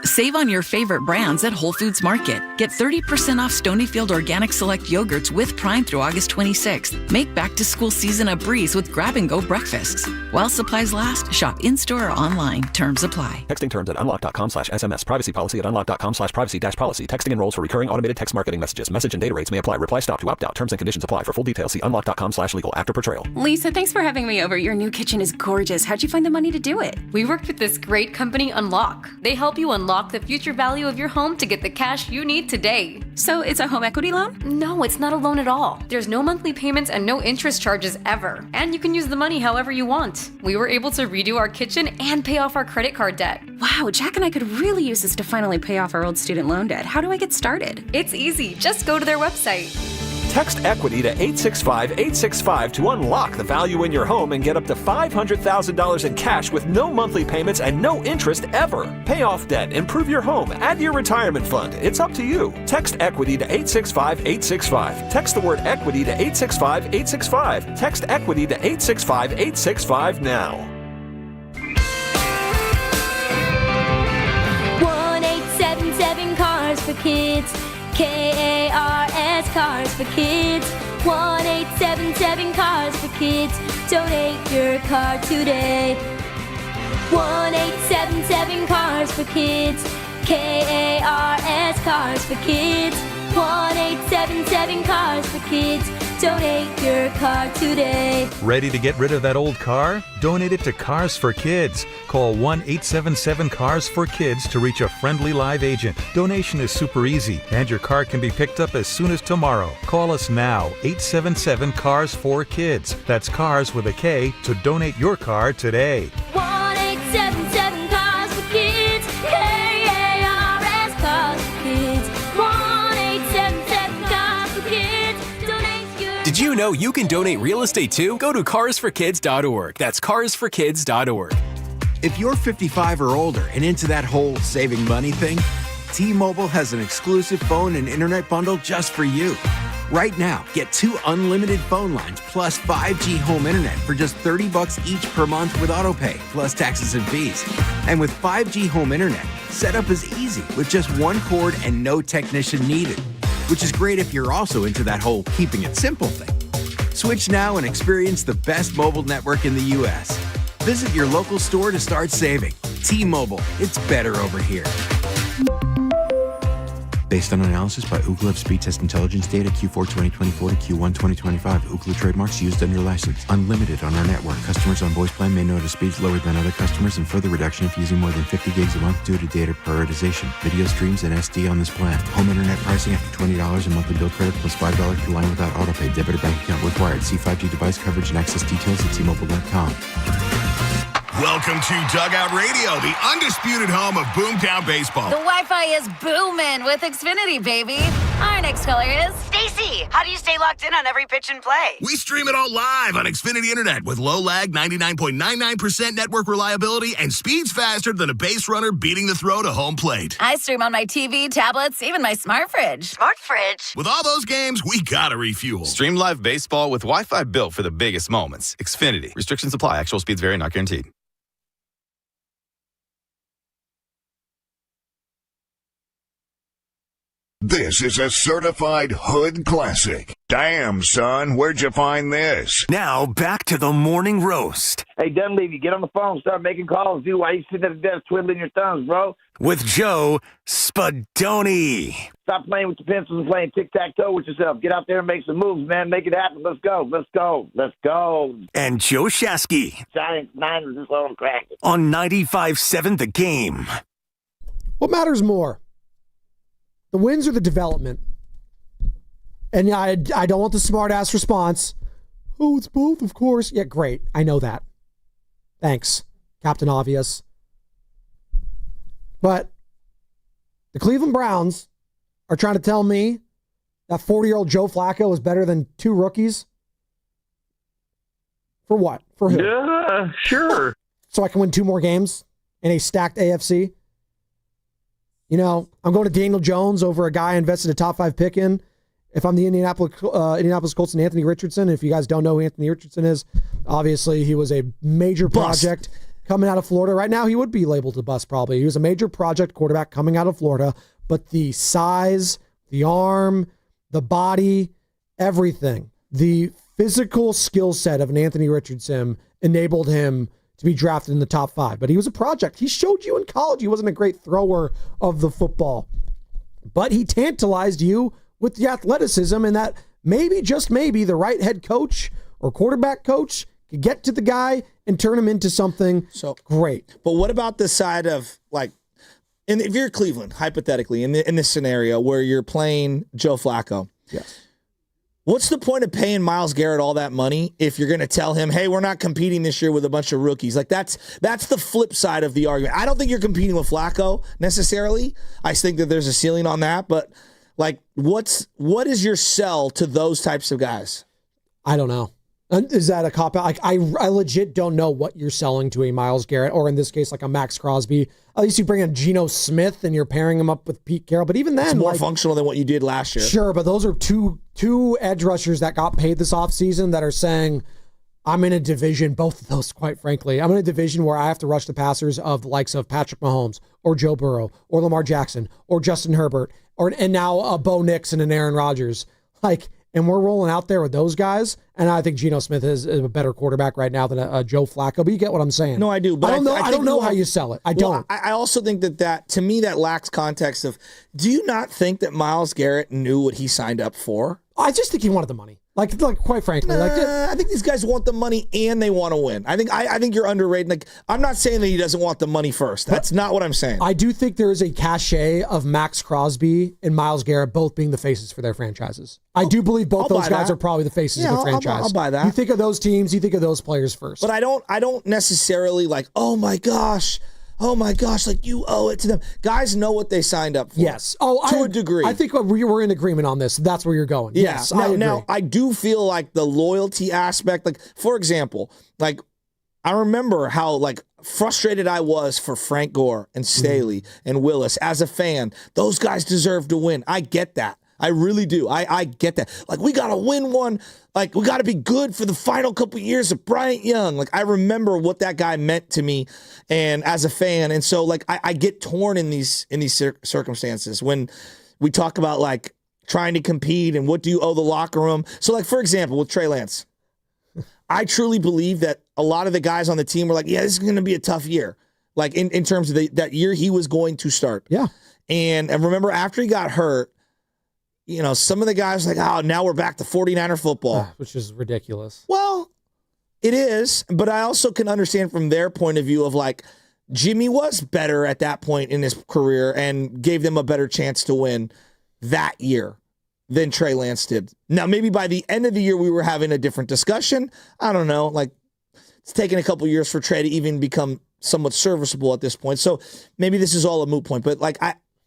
Save on your favorite brands at Whole Foods Market. Get 30% off Stonyfield Organic Select yogurts with Prime through August 26th. Make back-to-school season a breeze with grab-and-go breakfasts. While supplies last, shop in-store or online. Terms apply. Texting terms at unlock.com/SMS. Privacy policy at unlock.com/privacy-policy. Texting enrolls for recurring automated text marketing messages. Message and data rates may apply. Reply stop to opt out. Terms and conditions apply. For full details, see unlock.com/legal after portrayal. Lisa, thanks for having me over. Your new kitchen is gorgeous. How'd you find the money to do it? We worked with this great company, Unlock. They help you unlock the future value of your home to get the cash you need today. So it's a home equity loan? No, it's not a loan at all. There's no monthly payments and no interest charges ever. And you can use the money however you want. We were able to redo our kitchen and pay off our credit card debt. Wow, Jack and I could really use this to finally pay off our old student loan debt. How do I get started? It's easy. Just go to their website. Text EQUITY to 865-865 to unlock the value in your home and get up to $500,000 in cash with no monthly payments and no interest ever. Pay off debt, improve your home, add to your retirement fund. It's up to you. Text EQUITY to 865-865. Text the word EQUITY to 865-865. Text EQUITY to 865-865 now. 1-877 Cars for Kids. KARS Cars for Kids. 1-877 Cars for Kids. Donate your car today. 1-877 Cars for Kids. KARS Cars for Kids. 1-877 Cars for Kids. Donate your car today. Ready to get rid of that old car? Donate it to Cars for Kids. Call 1-877-CARS-FOR-KIDS to reach a friendly live agent. Donation is super easy, and your car can be picked up as soon as tomorrow. Call us now, 877-CARS-FOR-KIDS. That's cars with a K to donate your car today. 1-877 Cars for Kids. KARS Cars for Kids. 1-877 Cars for Kids. Donate your. Did you know you can donate real estate too? Go to carsforkids.org. That's carsforkids.org. If you're 55 or older and into that whole saving money thing, T-Mobile has an exclusive phone and internet bundle just for you. Right now, get 2 unlimited phone lines plus 5G home internet for just $30 each per month with autopay, plus taxes and fees. And with 5G home internet, setup is easy with just 1 cord and no technician needed, which is great if you're also into that whole keeping it simple thing. Switch now and experience the best mobile network in the U.S. Visit your local store to start saving. T-Mobile, it's better over here. Based on analysis by Ookla Speed Test Intelligence Data Q4 2024 to Q1 2025. Ookla trademarks used under license. Unlimited on our network. Customers on voice plan may notice speeds lower than other customers and further reduction if using more than 50 gigs a month due to data prioritization. Video streams and SD on this plan. Home internet pricing after $20 a monthly bill credit plus $5 per line without autopay. Debit or bank account required. See 5G device coverage and access details at T-Mobile.com. Welcome to Dugout Radio, the undisputed home of Boomtown Baseball. The Wi-Fi is booming with Xfinity, baby. Our next caller is Stacy. How do you stay locked in on every pitch and play? We stream it all live on Xfinity Internet with low lag, 99.99% network reliability, and speeds faster than a base runner beating the throw to home plate. I stream on my TV, tablets, even my smart fridge. Smart fridge? With all those games, we gotta refuel. Stream live baseball with Wi-Fi built for the biggest moments. Xfinity. Restrictions apply. Actual speeds vary, not guaranteed. This is a certified hood classic. Damn, son, where'd you find this? Now, back to the morning roast. Hey, Dunleavy, get on the phone, start making calls, dude. Why you sitting at the desk twiddling your thumbs, bro? With Joe Spadoni. Stop playing with your pencils and playing tic-tac-toe with yourself. Get out there and make some moves, man. Make it happen. Let's go. Let's go. Let's go. And Joe Shasky. Giant Niners is on crack. On 95.7 The Game. What matters more? The wins or the development? And I don't want the smart-ass response. Oh, it's both, of course. Yeah, great. I know that. Thanks, Captain Obvious. But the Cleveland Browns are trying to tell me that 40-year-old Joe Flacco is better than 2 rookies? For what? For who? Yeah, sure. So I can win 2 more games in a stacked AFC? You know, I'm going to Daniel Jones over a guy I invested a top 5 pick in. If I'm the Indianapolis Colts and Anthony Richardson, if you guys don't know who Anthony Richardson is, obviously he was a major project coming out of Florida. Right now he would be labeled a bust probably. He was a major project quarterback coming out of Florida, but the size, the arm, the body, everything, the physical skill set of an Anthony Richardson enabled him to be drafted in the top 5. But he was a project. He showed you in college he wasn't a great thrower of the football. But he tantalized you with the athleticism, and that maybe, just maybe, the right head coach or quarterback coach could get to the guy and turn him into something great. But what about the side of, like, if you're Cleveland, hypothetically, in this scenario where you're playing Joe Flacco, yes, what's the point of paying Myles Garrett all that money if you're going to tell him, hey, we're not competing this year with a bunch of rookies? Like, that's the flip side of the argument. I don't think you're competing with Flacco necessarily. I think that there's a ceiling on that, but like, what is your sell to those types of guys? I don't know. Is that a cop-out? Like, I legit don't know what you're selling to a Myles Garrett, or in this case, like a Max Crosby. At least you bring in Geno Smith and you're pairing him up with Pete Carroll. But even then, it's more functional than what you did last year. Sure, but those are two edge rushers that got paid this offseason that are saying, I'm in a division, both of those, quite frankly. I'm in a division where I have to rush the passers of the likes of Patrick Mahomes or Joe Burrow or Lamar Jackson or Justin Herbert and now Bo Nix and an Aaron Rodgers. Like, and we're rolling out there with those guys. And I think Geno Smith is a better quarterback right now than a Joe Flacco. But you get what I'm saying. No, I do. But I don't know how you sell it. I don't. I also think that to me, that lacks context of, do you not think that Myles Garrett knew what he signed up for? I just think he wanted the money. Like quite frankly, I think these guys want the money and they want to win. I think you're underrated. Like, I'm not saying that he doesn't want the money first. That's not what I'm saying. I do think there is a cachet of Max Crosby and Myles Garrett both being the faces for their franchises. I do believe both those guys are probably the faces of the franchise. I'll buy that. You think of those teams, you think of those players first. But I don't necessarily like, oh my gosh, like you owe it to them. Guys know what they signed up for. Yes. To a degree. I think we're in agreement on this. That's where you're going. Yeah. Yes, I agree. Now, I do feel like the loyalty aspect, like, for example, like, I remember how, like, frustrated I was for Frank Gore and Staley and Willis as a fan. Those guys deserve to win. I get that. I really do. I get that. Like, we got to win one. Like, we got to be good for the final couple years of Bryant Young. Like, I remember what that guy meant to me and as a fan. And so, like, I get torn in these circumstances when we talk about, like, trying to compete and what do you owe the locker room. So, like, for example, with Trey Lance, I truly believe that a lot of the guys on the team were like, yeah, this is going to be a tough year. Like, in terms of that year he was going to start. Yeah. And remember, after he got hurt, you know, some of the guys like, oh, now we're back to 49er football. Which is ridiculous. Well, it is, but I also can understand from their point of view of, like, Jimmy was better at that point in his career and gave them a better chance to win that year than Trey Lance did. Now, maybe by the end of the year we were having a different discussion. I don't know. Like, it's taken a couple years for Trey to even become somewhat serviceable at this point. So maybe this is all a moot point. But, like,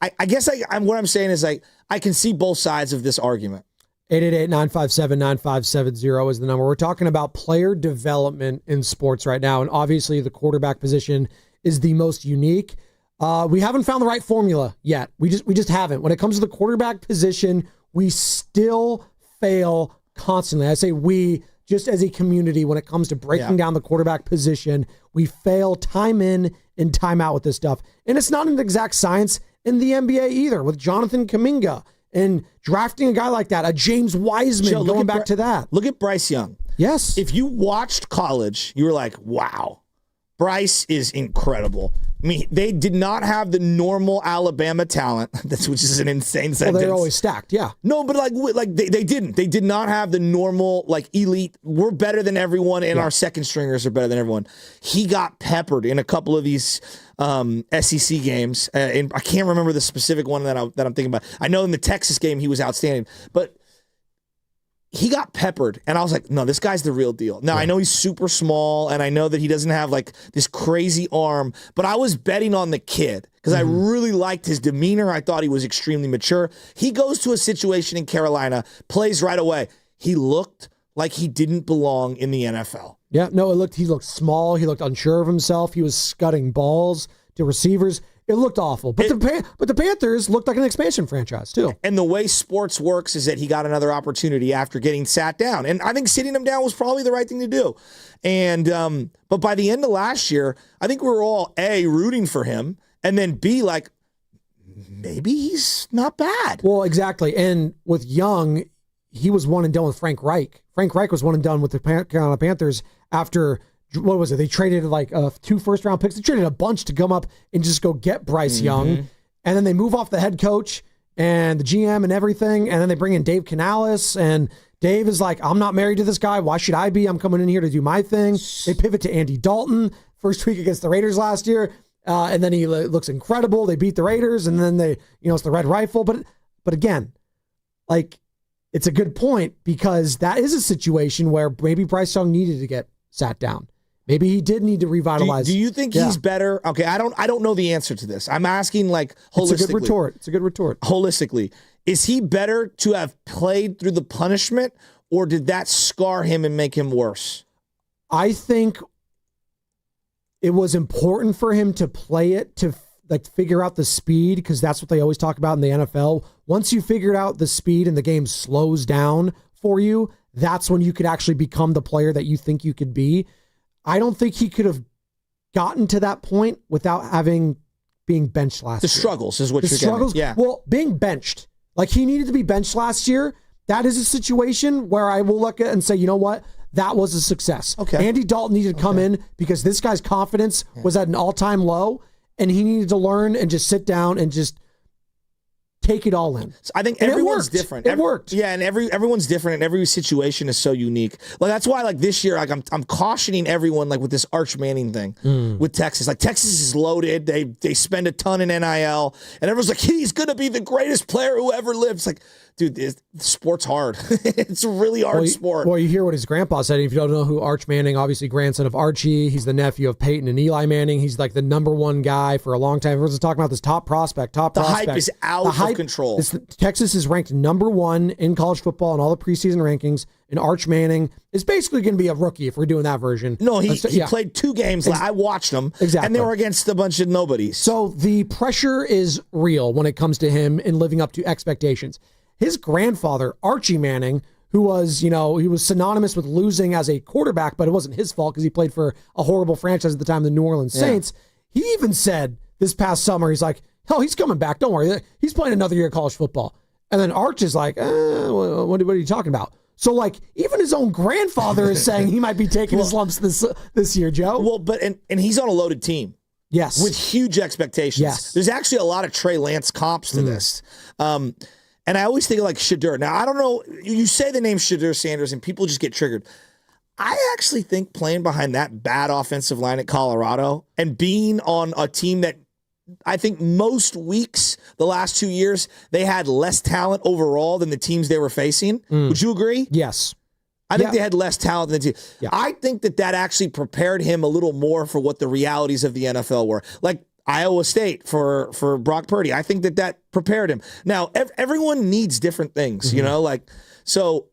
I guess what I'm saying is, like, I can see both sides of this argument. 888-957-9570 is the number. We're talking about player development in sports right now, and obviously the quarterback position is the most unique. We haven't found the right formula yet. We just haven't. When it comes to the quarterback position, we still fail constantly. I say we, just as a community, when it comes to breaking down the quarterback position, we fail time in and time out with this stuff. And it's not an exact science in the NBA either, with Jonathan Kuminga and drafting a guy like that, a James Wiseman, going back to that. Look at Bryce Young. Yes. If you watched college, you were like, wow, Bryce is incredible. I mean, they did not have the normal Alabama talent, which is an insane sentence. Well, they're always stacked, yeah. No, but they didn't. They did not have the normal, like, elite, we're better than everyone, and our second stringers are better than everyone. He got peppered in a couple of these SEC games, and I can't remember the specific one that I'm thinking about. I know in the Texas game he was outstanding, but he got peppered, and I was like, no, this guy's the real deal. Now, I know he's super small, and I know that he doesn't have, like, this crazy arm, but I was betting on the kid because I really liked his demeanor. I thought he was extremely mature. He goes to a situation in Carolina, plays right away. He looked like he didn't belong in the NFL. Yeah, no, he looked small. He looked unsure of himself. He was scudding balls to receivers. It looked awful. But the Panthers looked like an expansion franchise, too. And the way sports works is that he got another opportunity after getting sat down. And I think sitting him down was probably the right thing to do. And but by the end of last year, I think we were all, A, rooting for him, and then B, like, maybe he's not bad. Well, exactly. And with Young, he was one and done with Frank Reich. Frank Reich was one and done with the Carolina Panthers after, what was it? They traded like 2 first-round picks. They traded a bunch to come up and just go get Bryce Young. And then they move off the head coach and the GM and everything. And then they bring in Dave Canales. And Dave is like, I'm not married to this guy. Why should I be? I'm coming in here to do my thing. They pivot to Andy Dalton first week against the Raiders last year. And then he looks incredible. They beat the Raiders. And then it's the Red Rifle. But again, like, it's a good point because that is a situation where maybe Bryce Young needed to get sat down. Maybe he did need to revitalize. Do you think he's better? Okay, I don't know the answer to this. I'm asking like holistically. It's a good retort. Holistically, is he better to have played through the punishment, or did that scar him and make him worse? I think it was important for him to play it to like figure out the speed, because that's what they always talk about in the NFL. Once you figured out the speed and the game slows down for you, that's when you could actually become the player that you think you could be. I don't think he could have gotten to that point without being benched last year. The struggles is what you're struggles, getting. Yeah. Well, being benched. Like, he needed to be benched last year. That is a situation where I will look at and say, you know what? That was a success. Okay. Andy Dalton needed to come in because this guy's confidence was at an all-time low, and he needed to learn and just sit down and just take it all in. So I think everyone's different. It worked. Yeah, and everyone's different, and every situation is so unique. Like, that's why, like, this year, like, I'm cautioning everyone, like, with this Arch Manning thing with Texas. Like, Texas is loaded. They spend a ton in NIL, and everyone's like, he's going to be the greatest player who ever lived. Like, dude, sport's hard. It's a really hard sport. Well, you hear what his grandpa said. If you don't know who Arch Manning, obviously grandson of Archie, he's the nephew of Peyton and Eli Manning. He's like the number one guy for a long time. Everyone's talking about this top prospect. The hype is out of control. Texas is ranked number one in college football in all the preseason rankings, and Arch Manning is basically going to be a rookie if we're doing that version. No, he played 2 games. I watched them. Exactly. And they were against a bunch of nobodies. So the pressure is real when it comes to him in living up to expectations. His grandfather, Archie Manning, who was, he was synonymous with losing as a quarterback, but it wasn't his fault because he played for a horrible franchise at the time, the New Orleans Saints. He even said this past summer, he's like, hell, he's coming back. Don't worry. He's playing another year of college football. And then Arch is like, what are you talking about? So, like, even his own grandfather is saying he might be taking his lumps this year, Joe. Well, but and he's on a loaded team. Yes. With huge expectations. Yes. There's actually a lot of Trey Lance comps to this. And I always think of like Shadur. Now, I don't know. You say the name Shadur Sanders and people just get triggered. I actually think playing behind that bad offensive line at Colorado and being on a team that I think most weeks the last 2 years, they had less talent overall than the teams they were facing. Would you agree? Yes. I think they had less talent than the team. Yeah. I think that actually prepared him a little more for what the realities of the NFL were. Like Iowa State for Brock Purdy. I think that prepared him. Now, everyone needs different things, so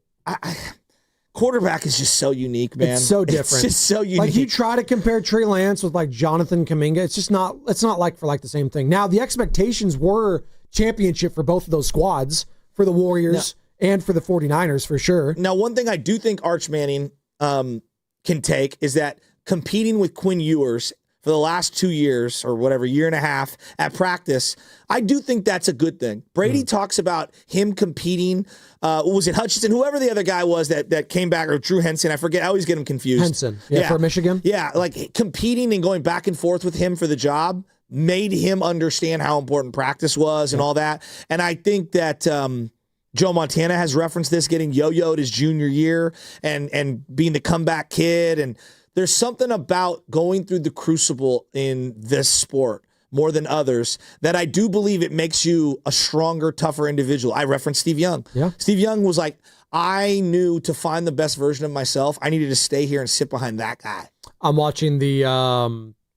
quarterback is just so unique, man. It's so different. It's just so unique. Like, you try to compare Trey Lance with like Jonathan Kuminga. It's not like for like the same thing. Now, the expectations were championship for both of those squads, for the Warriors and for the 49ers, for sure. Now, one thing I do think Arch Manning can take is that competing with Quinn Ewers for the last 2 years or whatever, year and a half at practice, I do think that's a good thing. Brady talks about him competing. Was it Hutchinson? Whoever the other guy was that came back, or Drew Henson, I forget. I always get him confused. Henson, for Michigan. Yeah, like competing and going back and forth with him for the job made him understand how important practice was and all that. And I think that Joe Montana has referenced this, getting yo-yoed his junior year and being the comeback kid. And there's something about going through the crucible in this sport more than others that I do believe it makes you a stronger, tougher individual. I referenced Steve Young. Yeah. Steve Young was like, I knew to find the best version of myself, I needed to stay here and sit behind that guy. I'm watching the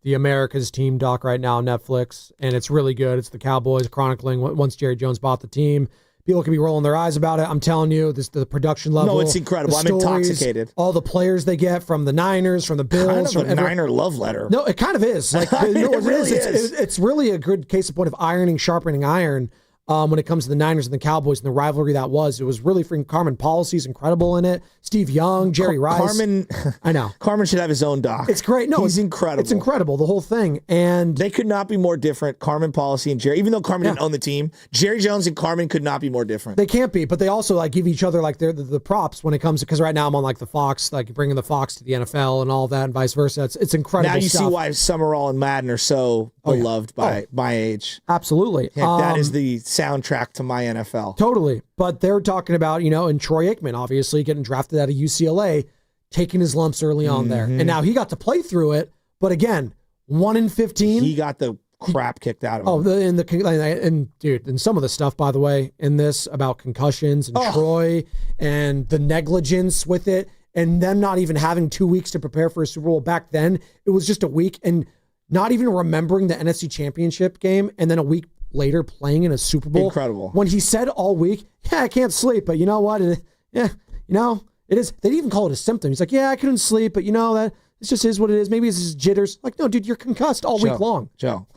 the America's Team doc right now on Netflix, and it's really good. It's the Cowboys chronicling once Jerry Jones bought the team. People could be rolling their eyes about it. I'm telling you, the production level. No, it's incredible. I'm intoxicated. All the players they get from the Niners, from the Bills. Kind of a Niner love letter. No, it kind of is. Like, it really is. It's really a good case in point of sharpening iron. When it comes to the Niners and the Cowboys and the rivalry that was. It was really freaking Carmen Policy's incredible in it. Steve Young, Jerry Rice. Carmen, I know. Carmen should have his own doc. It's great. No, he's incredible. It's incredible, the whole thing. And they could not be more different, Carmen Policy and Jerry. Even though Carmen didn't own the team, Jerry Jones and Carmen could not be more different. They can't be, but they also like give each other like the props when it comes to, because right now I'm on like the Fox, like bringing the Fox to the NFL and all of that and vice versa. It's incredible. Now you stuff. see why Summerall and Madden are so beloved by my age. Absolutely. Yeah, that is the soundtrack to my NFL. Totally. But they're talking about, and Troy Aikman, obviously, getting drafted out of UCLA, taking his lumps early on there. And now he got to play through it. But again, 1 in 15. He got the crap kicked out of him. And some of the stuff, by the way, in this about concussions and Troy and the negligence with it and them not even having 2 weeks to prepare for a Super Bowl. Back then, it was just a week and not even remembering the NFC Championship game and then a week later playing in a Super Bowl. Incredible. When he said all week, I can't sleep, but you know what? It is. They didn't even call it a symptom. He's like, I couldn't sleep, but that it just is what it is. Maybe it's just jitters. Like, no, dude, you're concussed all week long. Joe,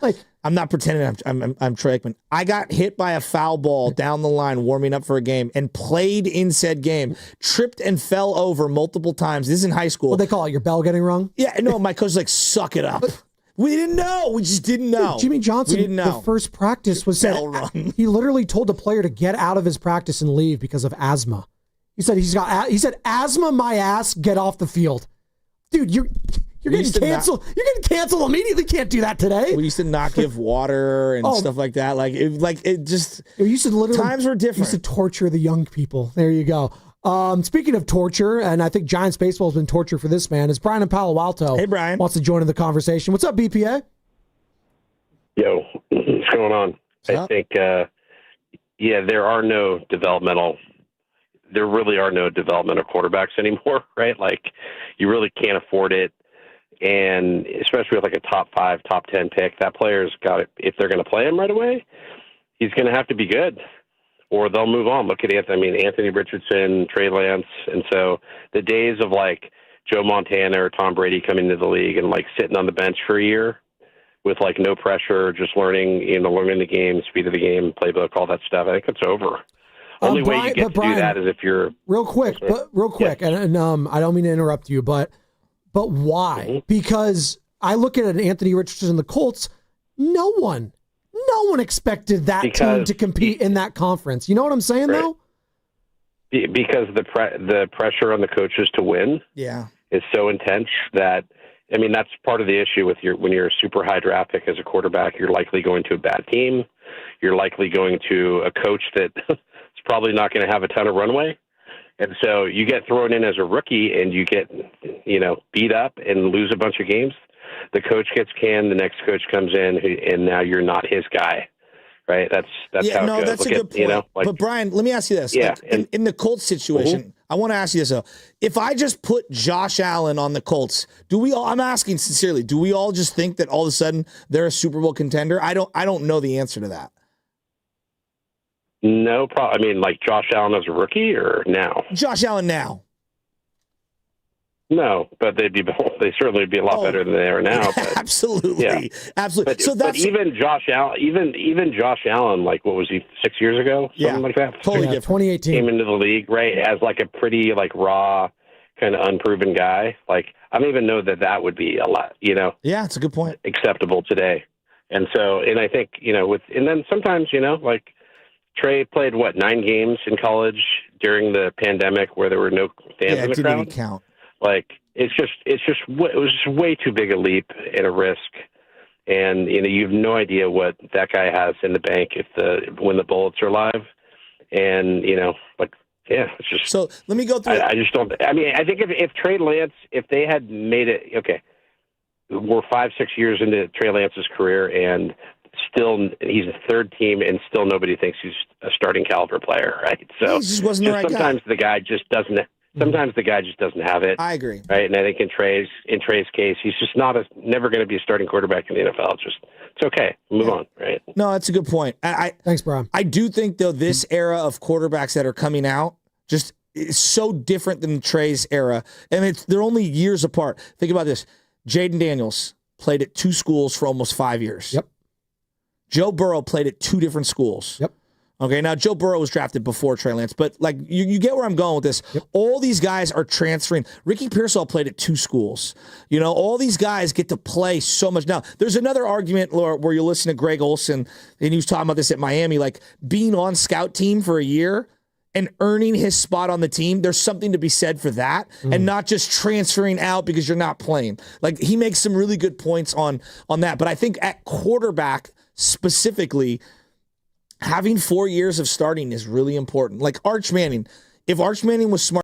I'm not pretending I'm Troy Aikman. I got hit by a foul ball down the line warming up for a game and played in said game, tripped and fell over multiple times. This is in high school. What they call it, your bell getting rung? Yeah, no, my coach was like, suck it up. We didn't know. We just didn't know. Dude, Jimmy Johnson, we didn't know. The first practice was he literally told the player to get out of his practice and leave because of asthma. He said he said asthma my ass, get off the field. Dude, you're getting canceled. You're getting canceled immediately. Can't do that today. We used to not give water and stuff like that. We used to literally times were different. Used to torture the young people. There you go. Speaking of torture, and I think Giants baseball has been torture for this man, is Brian in Palo Alto. Hey, Brian. Wants to join in the conversation. What's up, BPA? Yo, what's going on? What's I think, there really are no developmental quarterbacks anymore, right? Like, you really can't afford it. And especially with like a top 5, top 10 pick, that player's got it. If they're going to play him right away, he's going to have to be good, or they'll move on. Look at Anthony Richardson, Trey Lance. And so the days of like Joe Montana or Tom Brady coming into the league and like sitting on the bench for a year with like no pressure, just learning the game, speed of the game, playbook, all that stuff, I think it's over. Only way you get to do that is if you're real quick, and I don't mean to interrupt you, but why? Mm-hmm. Because I look at an Anthony Richardson and the Colts. No one expected that team to compete in that conference. You know what I'm saying, though? Because the pressure on the coaches to win, is so intense that that's part of the issue with when you're a super high draft pick as a quarterback. You're likely going to a bad team. You're likely going to a coach that is probably not going to have a ton of runway. And so you get thrown in as a rookie and you get, beat up and lose a bunch of games. The coach gets canned, the next coach comes in, and now you're not his guy, right? That's how it goes. That's a good point. But Brian, let me ask you this. Yeah, in the Colts situation, I want to ask you this, though. If I just put Josh Allen on the Colts, I'm asking sincerely, do we all just think that all of a sudden they're a Super Bowl contender? I don't know the answer to that. No problem. Like Josh Allen as a rookie or now? Josh Allen now. No, but they certainly would be a lot better than they are now. But, absolutely, absolutely. But even Josh Allen, like what was he 6 years ago? Something like that. Totally different. 2018 came into the league right as like a pretty like raw kind of unproven guy. Like I don't even know that would be a lot. Yeah, it's a good point. Acceptable today, and I think and then sometimes like Trey played 9 games in college during the pandemic where there were no fans in the crowd. It didn't even count. Like it was just way too big a leap and a risk, and you have no idea what that guy has in the bank when the bullets are live, and it's just. So let me go through. I just don't. I think if Trey Lance, if they had made it, we're 5-6 years into Trey Lance's career, and still he's a third team, and still nobody thinks he's a starting caliber player, right? So he just wasn't the right sometimes guy. the guy just doesn't. Sometimes the guy just doesn't have it. I agree. Right, and I think in Trey's case, he's just never going to be a starting quarterback in the NFL. It's okay. Move on. Right. No, that's a good point. Thanks, Brian. I do think though this era of quarterbacks that are coming out just is so different than Trey's era, and they're only years apart. Think about this: Jaden Daniels played at 2 schools for almost 5 years. Yep. Joe Burrow played at 2 different schools. Yep. Okay, now Joe Burrow was drafted before Trey Lance, but like you get where I'm going with this. Yep. All these guys are transferring. Ricky Pearsall played at 2 schools. You know, all these guys get to play so much. Now, there's another argument where you listen to Greg Olson, and he was talking about this at Miami, like being on scout team for a year and earning his spot on the team. There's something to be said for that, and not just transferring out because you're not playing. Like he makes some really good points on that. But I think at quarterback specifically, having 4 years of starting is really important. Like Arch Manning, if Arch Manning was smart.